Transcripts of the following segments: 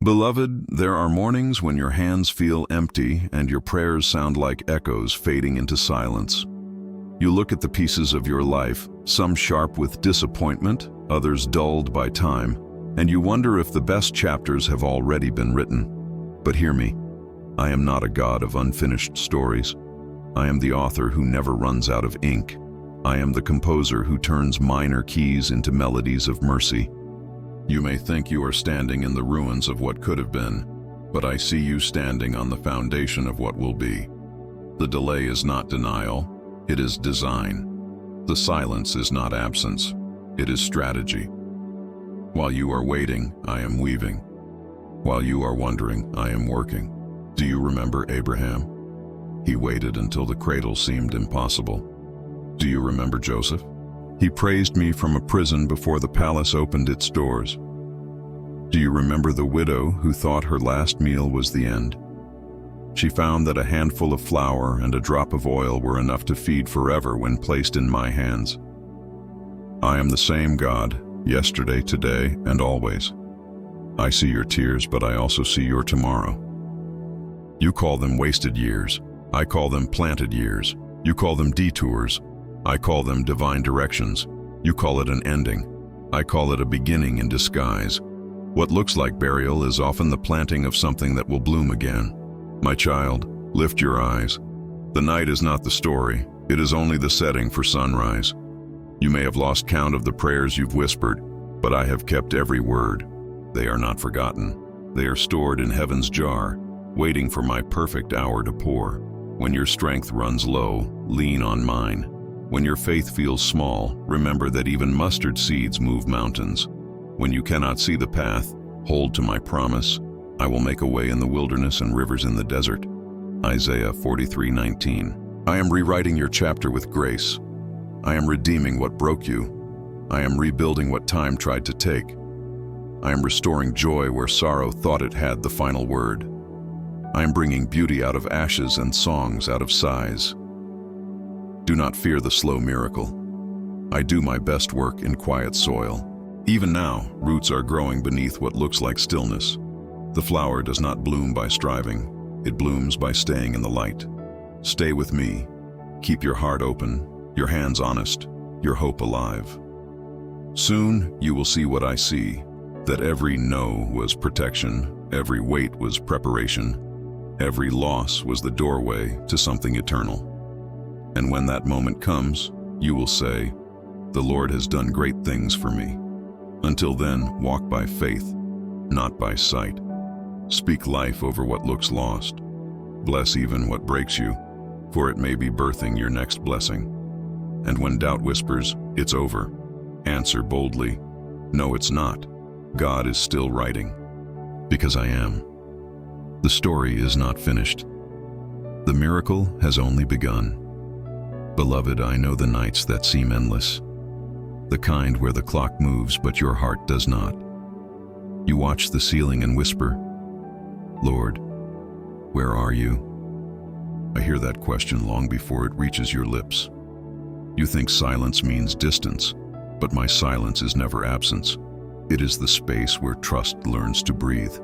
Beloved, there are mornings when your hands feel empty and your prayers sound like echoes fading into silence. You look at the pieces of your life, some sharp with disappointment, others dulled by time, and you wonder if the best chapters have already been written. But hear me, I am not a god of unfinished stories. I am the author who never runs out of ink. I am the composer who turns minor keys into melodies of mercy. You may think you are standing in the ruins of what could have been, but I see you standing on the foundation of what will be. The delay is not denial, it is design. The silence is not absence, it is strategy. While you are waiting, I am weaving. While you are wondering, I am working. Do you remember Abraham? He waited until the cradle seemed impossible. Do you remember Joseph? He praised me from a prison before the palace opened its doors. Do you remember the widow who thought her last meal was the end? She found that a handful of flour and a drop of oil were enough to feed forever when placed in my hands. I am the same God, yesterday, today, and always. I see your tears, but I also see your tomorrow. You call them wasted years. I call them planted years. You call them detours. I call them divine directions. You call it an ending. I call it a beginning in disguise. What looks like burial is often the planting of something that will bloom again. My child, lift your eyes. The night is not the story. It is only the setting for sunrise. You may have lost count of the prayers you've whispered, but I have kept every word. They are not forgotten. They are stored in heaven's jar, waiting for my perfect hour to pour. When your strength runs low, lean on mine. When your faith feels small, remember that even mustard seeds move mountains. When you cannot see the path, hold to my promise. I will make a way in the wilderness and rivers in the desert. Isaiah 43:19. I am rewriting your chapter with grace. I am redeeming what broke you. I am rebuilding what time tried to take. I am restoring joy where sorrow thought it had the final word. I am bringing beauty out of ashes and songs out of sighs. Do not fear the slow miracle. I do my best work in quiet soil. Even now, roots are growing beneath what looks like stillness. The flower does not bloom by striving. It blooms by staying in the light. Stay with me. Keep your heart open, your hands honest, your hope alive. Soon you will see what I see, that every no was protection, every wait was preparation, every loss was the doorway to something eternal. And when that moment comes, you will say, "The Lord has done great things for me." Until then, walk by faith, not by sight. Speak life over what looks lost. Bless even what breaks you, for it may be birthing your next blessing. And when doubt whispers, "It's over," answer boldly, "No, it's not. God is still writing." Because I am. The story is not finished. The miracle has only begun. Beloved, I know the nights that seem endless, the kind where the clock moves but your heart does not. You watch the ceiling and whisper, "Lord, where are you?" I hear that question long before it reaches your lips. You think silence means distance, but my silence is never absence. It is the space where trust learns to breathe.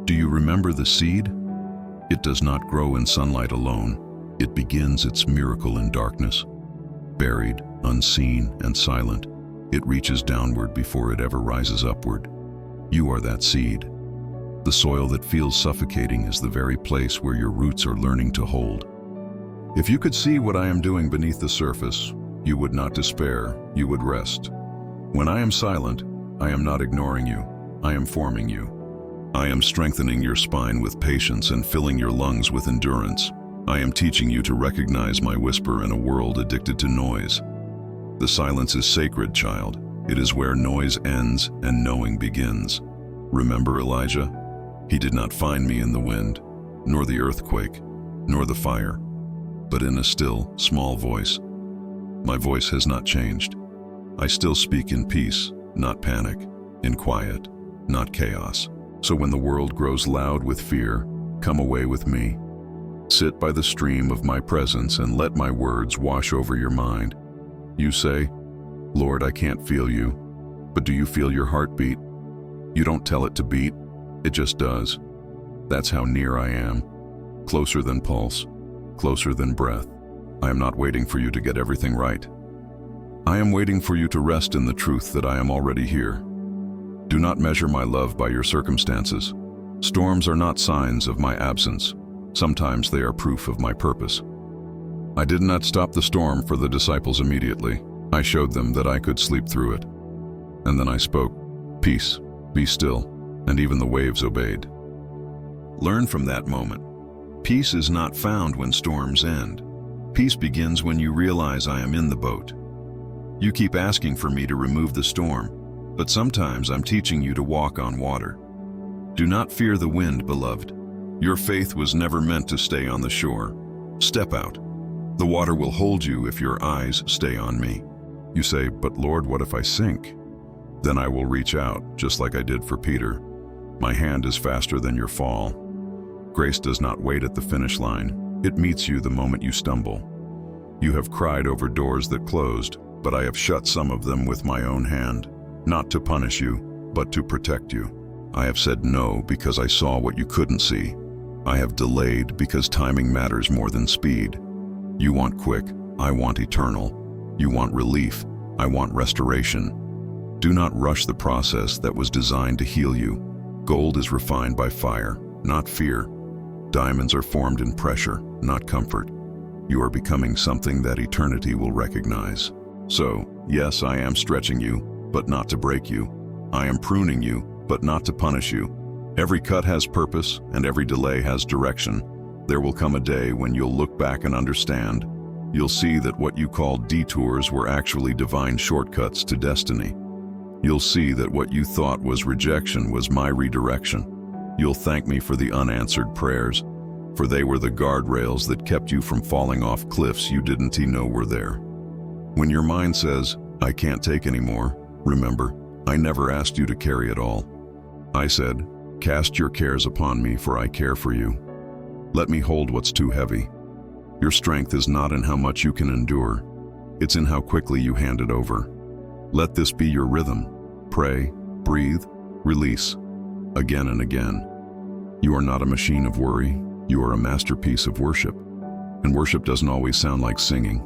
Do you remember the seed? It does not grow in sunlight alone. It begins its miracle in darkness. Buried, unseen, and silent, it reaches downward before it ever rises upward. You are that seed. The soil that feels suffocating is the very place where your roots are learning to hold. If you could see what I am doing beneath the surface, you would not despair, you would rest. When I am silent, I am not ignoring you, I am forming you. I am strengthening your spine with patience and filling your lungs with endurance. I am teaching you to recognize my whisper in a world addicted to noise. The silence is sacred, child. It is where noise ends and knowing begins. Remember Elijah? He did not find me in the wind, nor the earthquake, nor the fire, but in a still, small voice. My voice has not changed. I still speak in peace, not panic, in quiet, not chaos. So when the world grows loud with fear, come away with me. Sit by the stream of my presence and let my words wash over your mind. You say, "Lord, I can't feel you." But do you feel your heartbeat? You don't tell it to beat. It just does. That's how near I am. Closer than pulse, closer than breath. I am not waiting for you to get everything right. I am waiting for you to rest in the truth that I am already here. Do not measure my love by your circumstances. Storms are not signs of my absence. Sometimes they are proof of my purpose. I did not stop the storm for the disciples immediately. I showed them that I could sleep through it. And then I spoke, "Peace, be still," and even the waves obeyed. Learn from that moment. Peace is not found when storms end. Peace begins when you realize I am in the boat. You keep asking for me to remove the storm, but sometimes I'm teaching you to walk on water. Do not fear the wind, beloved. Your faith was never meant to stay on the shore. Step out. The water will hold you if your eyes stay on me. You say, "But Lord, what if I sink?" Then I will reach out, just like I did for Peter. My hand is faster than your fall. Grace does not wait at the finish line. It meets you the moment you stumble. You have cried over doors that closed, but I have shut some of them with my own hand, not to punish you, but to protect you. I have said no because I saw what you couldn't see. I have delayed because timing matters more than speed. You want quick, I want eternal. You want relief, I want restoration. Do not rush the process that was designed to heal you. Gold is refined by fire, not fear. Diamonds are formed in pressure, not comfort. You are becoming something that eternity will recognize. So, yes, I am stretching you, but not to break you. I am pruning you, but not to punish you. Every cut has purpose, and every delay has direction. There will come a day when you'll look back and understand. You'll see that what you called detours were actually divine shortcuts to destiny. You'll see that what you thought was rejection was my redirection. You'll thank me for the unanswered prayers, for they were the guardrails that kept you from falling off cliffs you didn't even know were there. When your mind says, "I can't take anymore," remember, I never asked you to carry it all. I said, "Cast your cares upon me, for I care for you." Let me hold what's too heavy. Your strength is not in how much you can endure. It's in how quickly you hand it over. Let this be your rhythm. Pray, breathe, release, again and again. You are not a machine of worry. You are a masterpiece of worship. And worship doesn't always sound like singing.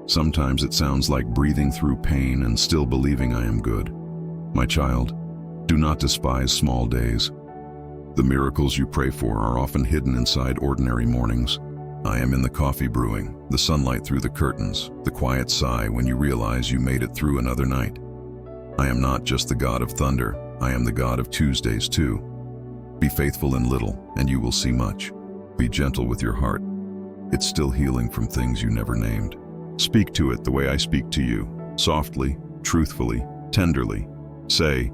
Sometimes it sounds like breathing through pain and still believing I am good. My child, do not despise small days. The miracles you pray for are often hidden inside ordinary mornings. I am in the coffee brewing, the sunlight through the curtains, the quiet sigh when you realize you made it through another night. I am not just the God of thunder, I am the God of Tuesdays too. Be faithful in little, and you will see much. Be gentle with your heart. It's still healing from things you never named. Speak to it the way I speak to you, softly, truthfully, tenderly. Say,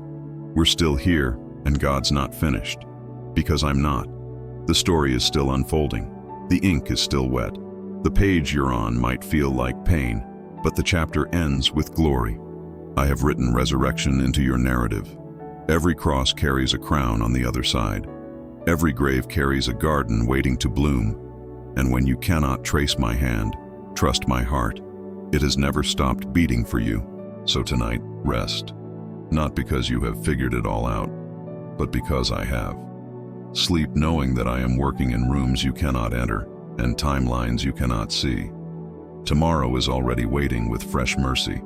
"We're still here, and God's not finished." Because I'm not. The story is still unfolding. The ink is still wet. The page you're on might feel like pain, but the chapter ends with glory. I have written resurrection into your narrative. Every cross carries a crown on the other side. Every grave carries a garden waiting to bloom. And when you cannot trace my hand, trust my heart. It has never stopped beating for you. So tonight, rest. Not because you have figured it all out, but because I have. Sleep knowing that I am working in rooms you cannot enter and timelines you cannot see. Tomorrow is already waiting with fresh mercy.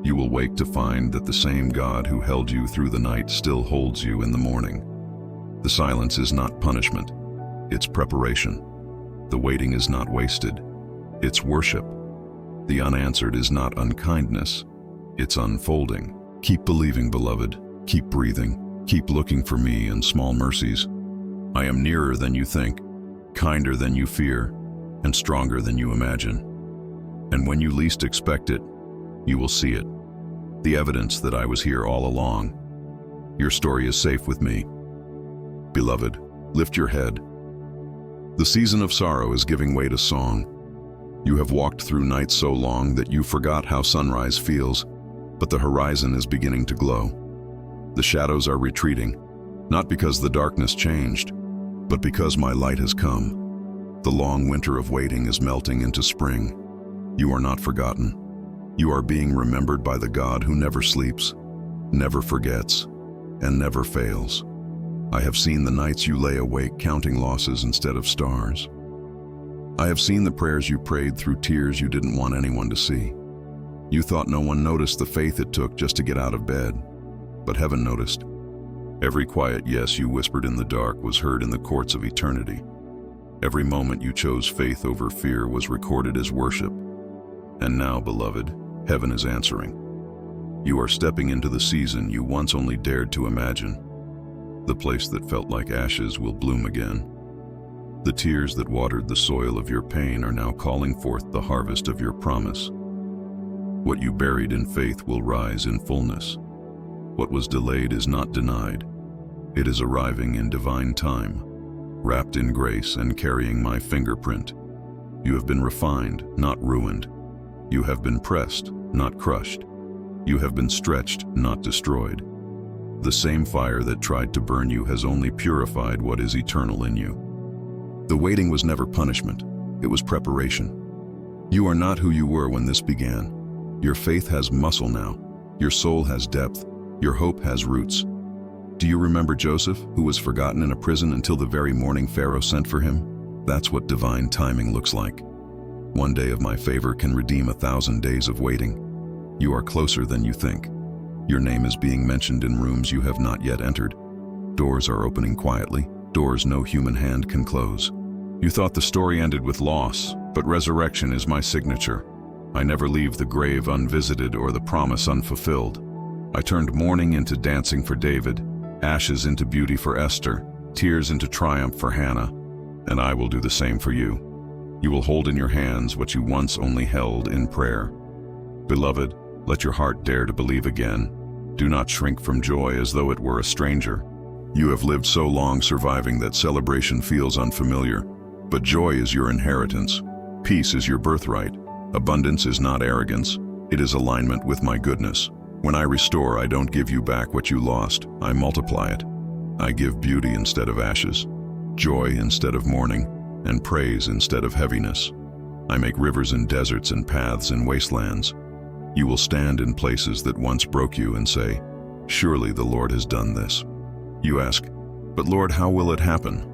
You will wake to find that the same God who held you through the night still holds you in the morning. The silence is not punishment, it's preparation. The waiting is not wasted, it's worship. The unanswered is not unkindness, it's unfolding. Keep believing, beloved. Keep breathing. Keep looking for me in small mercies. I am nearer than you think, kinder than you fear, and stronger than you imagine. And when you least expect it, you will see it. The evidence that I was here all along. Your story is safe with me. Beloved, lift your head. The season of sorrow is giving way to song. You have walked through nights so long that you forgot how sunrise feels, but the horizon is beginning to glow. The shadows are retreating, not because the darkness changed, but because my light has come. The long winter of waiting is melting into spring. You are not forgotten. You are being remembered by the God who never sleeps, never forgets, and never fails. I have seen the nights you lay awake counting losses instead of stars. I have seen the prayers you prayed through tears you didn't want anyone to see. You thought no one noticed the faith it took just to get out of bed, but heaven noticed. Every quiet yes you whispered in the dark was heard in the courts of eternity. Every moment you chose faith over fear was recorded as worship. And now, beloved, heaven is answering. You are stepping into the season you once only dared to imagine. The place that felt like ashes will bloom again. The tears that watered the soil of your pain are now calling forth the harvest of your promise. What you buried in faith will rise in fullness. What was delayed is not denied. It is arriving in divine time, wrapped in grace and carrying my fingerprint. You have been refined, not ruined. You have been pressed, not crushed. You have been stretched, not destroyed. The same fire that tried to burn you has only purified what is eternal in you. The waiting was never punishment, it was preparation. You are not who you were when this began. Your faith has muscle now. Your soul has depth. Your hope has roots. Do you remember Joseph, who was forgotten in a prison until the very morning Pharaoh sent for him? That's what divine timing looks like. One day of my favor can redeem 1,000 days of waiting. You are closer than you think. Your name is being mentioned in rooms you have not yet entered. Doors are opening quietly, doors no human hand can close. You thought the story ended with loss, but resurrection is my signature. I never leave the grave unvisited or the promise unfulfilled. I turned mourning into dancing for David, ashes into beauty for Esther, tears into triumph for Hannah, and I will do the same for you. You will hold in your hands what you once only held in prayer. Beloved, let your heart dare to believe again. Do not shrink from joy as though it were a stranger. You have lived so long surviving that celebration feels unfamiliar, but joy is your inheritance. Peace is your birthright. Abundance is not arrogance. It is alignment with my goodness. When I restore, I don't give you back what you lost. I multiply it. I give beauty instead of ashes, joy instead of mourning, and praise instead of heaviness. I make rivers in deserts and paths in wastelands. You will stand in places that once broke you and say, "Surely the Lord has done this." You ask, "But Lord, how will it happen?"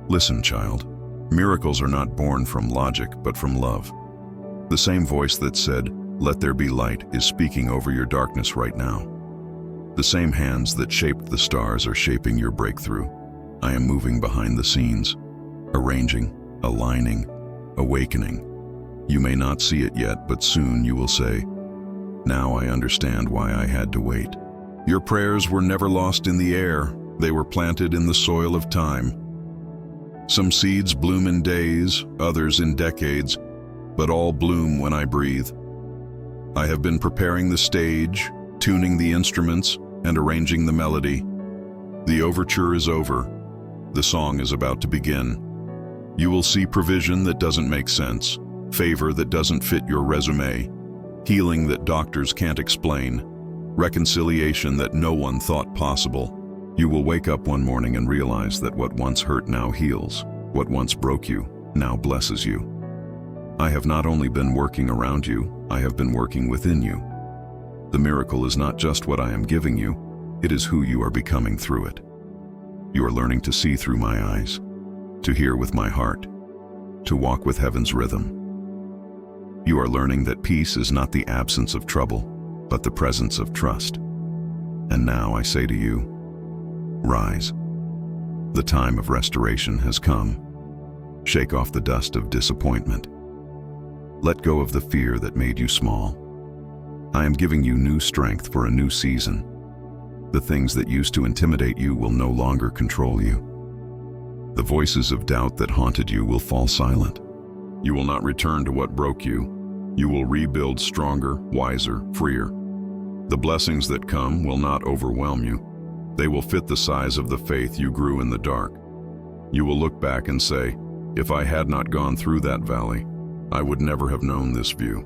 Listen, child. Miracles are not born from logic, but from love. The same voice that said, "Let there be light," is speaking over your darkness right now. The same hands that shaped the stars are shaping your breakthrough. I am moving behind the scenes, arranging, aligning, awakening. You may not see it yet, but soon you will say, "Now I understand why I had to wait." Your prayers were never lost in the air. They were planted in the soil of time. Some seeds bloom in days, others in decades, but all bloom when I breathe. I have been preparing the stage, tuning the instruments, and arranging the melody. The overture is over. The song is about to begin. You will see provision that doesn't make sense, favor that doesn't fit your resume, healing that doctors can't explain, reconciliation that no one thought possible. You will wake up one morning and realize that what once hurt now heals, what once broke you now blesses you. I have not only been working around you, I have been working within you. The miracle is not just what I am giving you, it is who you are becoming through it. You are learning to see through my eyes, to hear with my heart, to walk with heaven's rhythm. You are learning that peace is not the absence of trouble, but the presence of trust. And now I say to you, rise. The time of restoration has come. Shake off the dust of disappointment. Let go of the fear that made you small. I am giving you new strength for a new season. The things that used to intimidate you will no longer control you. The voices of doubt that haunted you will fall silent. You will not return to what broke you. You will rebuild stronger, wiser, freer. The blessings that come will not overwhelm you. They will fit the size of the faith you grew in the dark. You will look back and say, "If I had not gone through that valley, I would never have known this view."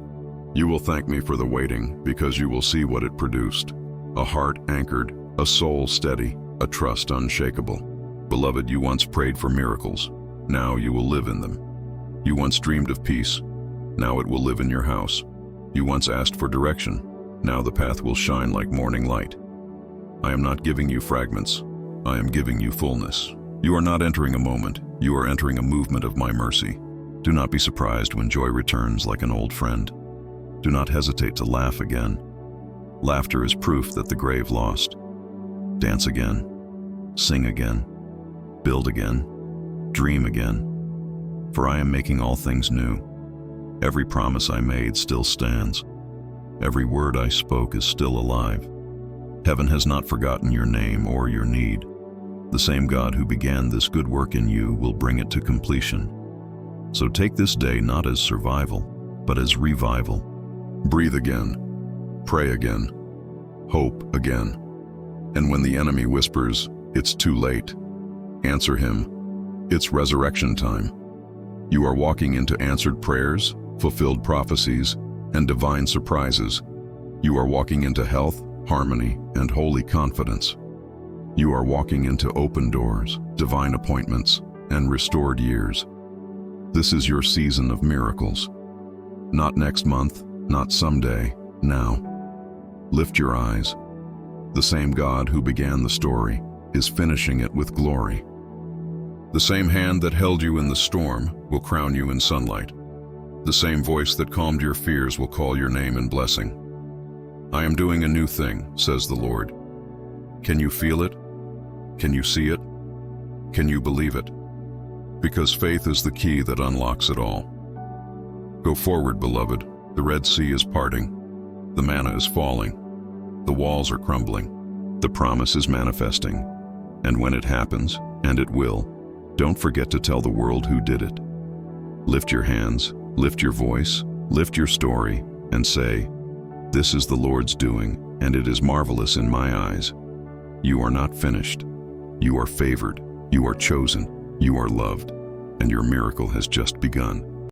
You will thank me for the waiting because you will see what it produced. A heart anchored, a soul steady, a trust unshakable. Beloved, you once prayed for miracles. Now you will live in them. You once dreamed of peace. Now it will live in your house. You once asked for direction. Now the path will shine like morning light. I am not giving you fragments. I am giving you fullness. You are not entering a moment, you are entering a movement of my mercy. Do not be surprised when joy returns like an old friend. Do not hesitate to laugh again. Laughter is proof that the grave lost. Dance again. Sing again. Build again. Dream again. For I am making all things new. Every promise I made still stands. Every word I spoke is still alive. Heaven has not forgotten your name or your need. The same God who began this good work in you will bring it to completion. So take this day not as survival, but as revival. Breathe again. Pray again. Hope again. And when the enemy whispers, "It's too late," answer him, "It's resurrection time." You are walking into answered prayers, fulfilled prophecies, and divine surprises. You are walking into health, harmony, and holy confidence. You are walking into open doors, divine appointments, and restored years. This is your season of miracles. Not next month, not someday, now. Lift your eyes. The same God who began the story is finishing it with glory. The same hand that held you in the storm will crown you in sunlight. The same voice that calmed your fears will call your name in blessing. I am doing a new thing, says the Lord. Can you feel it? Can you see it? Can you believe it? Because faith is the key that unlocks it all. Go forward, beloved. The Red Sea is parting. The manna is falling. The walls are crumbling. The promise is manifesting. And when it happens, and it will, don't forget to tell the world who did it. Lift your hands, lift your voice, lift your story, and say, "This is the Lord's doing, and it is marvelous in my eyes." You are not finished. You are favored. You are chosen. You are loved. And your miracle has just begun.